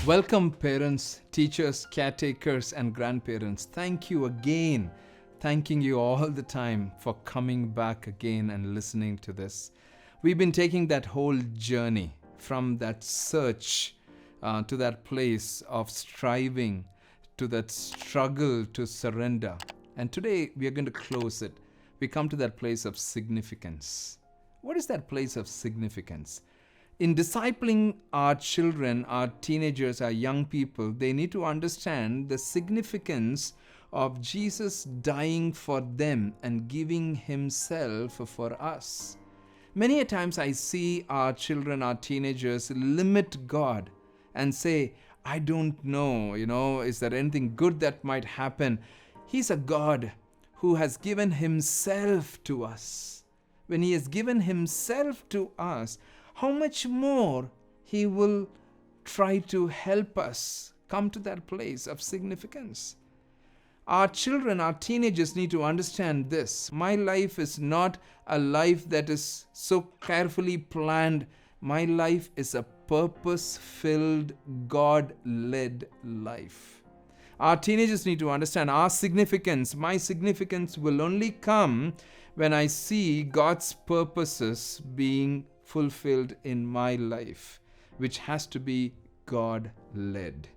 Welcome, parents, teachers, caretakers, and grandparents. Thank you again. Thanking you all the time for coming back again and listening to this. We've been taking that whole journey from that search to that place of striving, to that struggle to surrender. And today we are going to close it. We come to that place of significance. What is that place of significance? In discipling our children, our teenagers, our young people, they need to understand the significance of Jesus dying for them and giving himself for us. Many a times I see our children, our teenagers limit God and say, I don't know, is there anything good that might happen? He's a God who has given himself to us. When he has given himself to us, how much more he will try to help us come to that place of significance. Our children, our teenagers need to understand this. My life is not a life that is so carefully planned. My life is a purpose-filled, God-led life. Our teenagers need to understand our significance. My significance will only come when I see God's purposes being fulfilled in my life, which has to be God-led.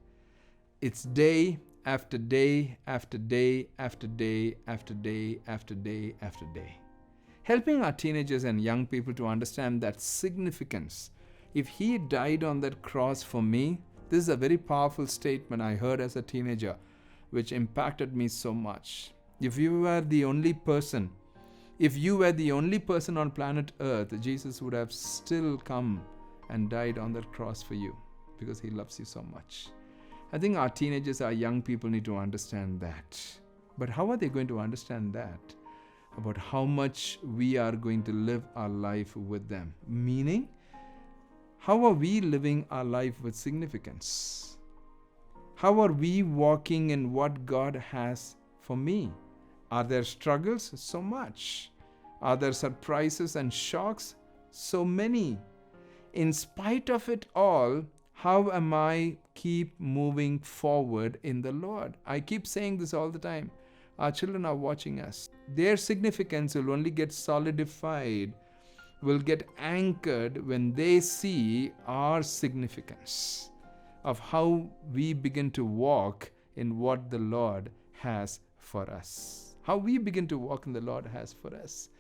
It's day after day after day after day after day after day after day. Helping our teenagers and young people to understand that significance. If he died on that cross for me, this is a very powerful statement I heard as a teenager, which impacted me so much. If you were the only person on planet Earth, Jesus would have still come and died on that cross for you because he loves you so much. I think our teenagers, our young people need to understand that. But how are they going to understand that? About how much we are going to live our life with them. Meaning, how are we living our life with significance? How are we walking in what God has for me? Are there struggles? So much. Are there surprises and shocks? So many. In spite of it all, how am I keep moving forward in the Lord? I keep saying this all the time. Our children are watching us. Their significance will only get solidified, will get anchored when they see our significance of how we begin to walk in what the Lord has for us. How we begin to walk in the Lord has for us.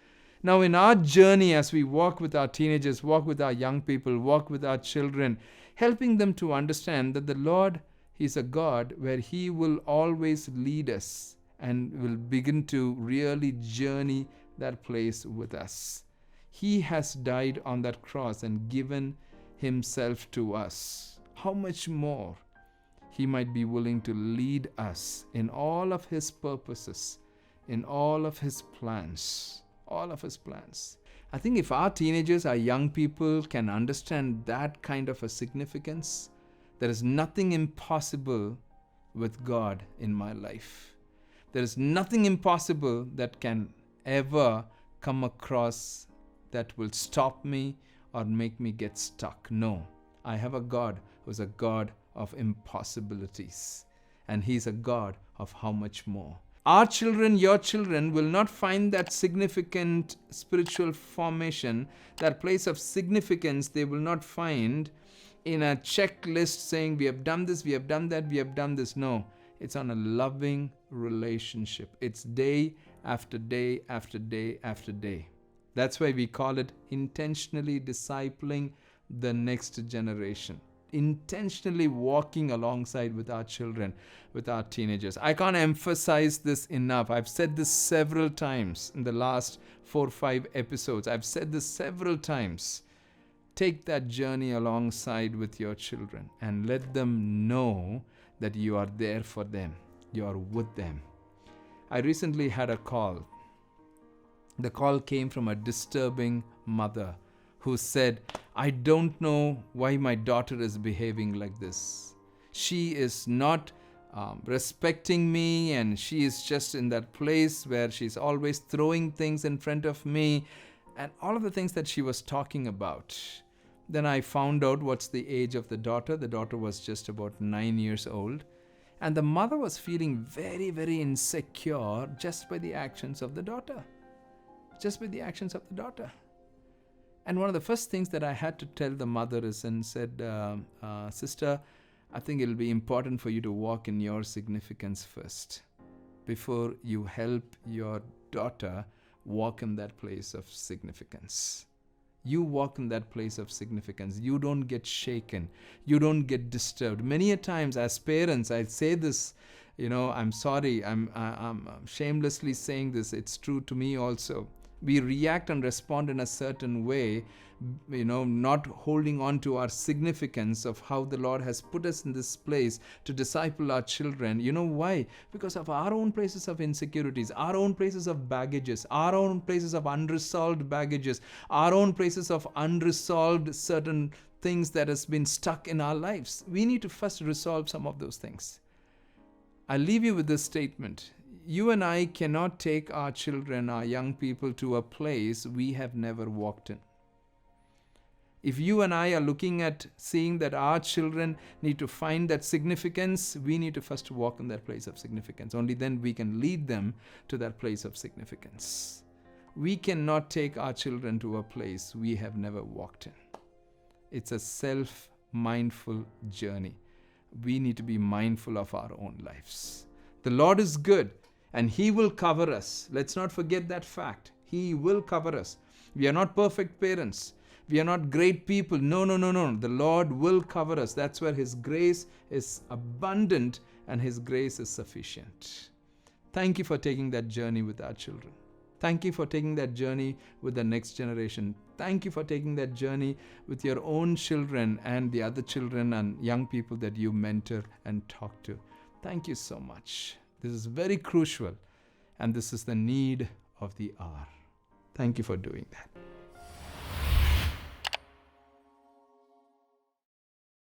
Now in our journey as we walk with our teenagers, walk with our young people, walk with our children, helping them to understand that the Lord is a God where he will always lead us and will begin to really journey that place with us. He has died on that cross and given himself to us. How much more he might be willing to lead us in all of his purposes, in all of his plans. I think if our teenagers, our young people can understand that kind of a significance, there is nothing impossible with God in my life. There is nothing impossible that can ever come across that will stop me or make me get stuck. No, I have a God who's a God of impossibilities, and he's a God of how much more. Our children, your children, will not find that significant spiritual formation, that place of significance they will not find in a checklist saying we have done this, we have done that, we have done this. No, it's on a loving relationship. It's day after day after day after day. That's why we call it intentionally discipling the next generation. Intentionally walking alongside with our children, with our teenagers. I can't emphasize this enough. I've said this several times in the last 4 or 5 episodes. I've said this several times. Take that journey alongside with your children and let them know that you are there for them. You are with them. I recently had a call. The call came from a disturbing mother who said, I don't know why my daughter is behaving like this. She is not respecting me, and she is just in that place where she's always throwing things in front of me, and all of the things that she was talking about. Then I found out what's the age of the daughter. The daughter was just about 9 years old. And the mother was feeling very, very insecure just by the actions of the daughter. Just by the actions of the daughter. And one of the first things that I had to tell the mother is and said, sister, I think it'll be important for you to walk in your significance first before you help your daughter walk in that place of significance. You walk in that place of significance. You don't get shaken. You don't get disturbed. Many a times as parents, I say this, I'm sorry, I'm shamelessly saying this. It's true to me also. We react and respond in a certain way, not holding on to our significance of how the Lord has put us in this place to disciple our children. You know why? Because of our own places of insecurities, our own places of baggages, our own places of unresolved baggages, our own places of unresolved certain things that has been stuck in our lives. We need to first resolve some of those things. I'll leave you with this statement. You and I cannot take our children, our young people, to a place we have never walked in. If you and I are looking at seeing that our children need to find that significance, we need to first walk in that place of significance. Only then we can lead them to that place of significance. We cannot take our children to a place we have never walked in. It's a self-mindful journey. We need to be mindful of our own lives. The Lord is good. And He will cover us. Let's not forget that fact. He will cover us. We are not perfect parents. We are not great people. No. The Lord will cover us. That's where His grace is abundant and His grace is sufficient. Thank you for taking that journey with our children. Thank you for taking that journey with the next generation. Thank you for taking that journey with your own children and the other children and young people that you mentor and talk to. Thank you so much. This is very crucial, and this is the need of the hour. Thank you for doing that.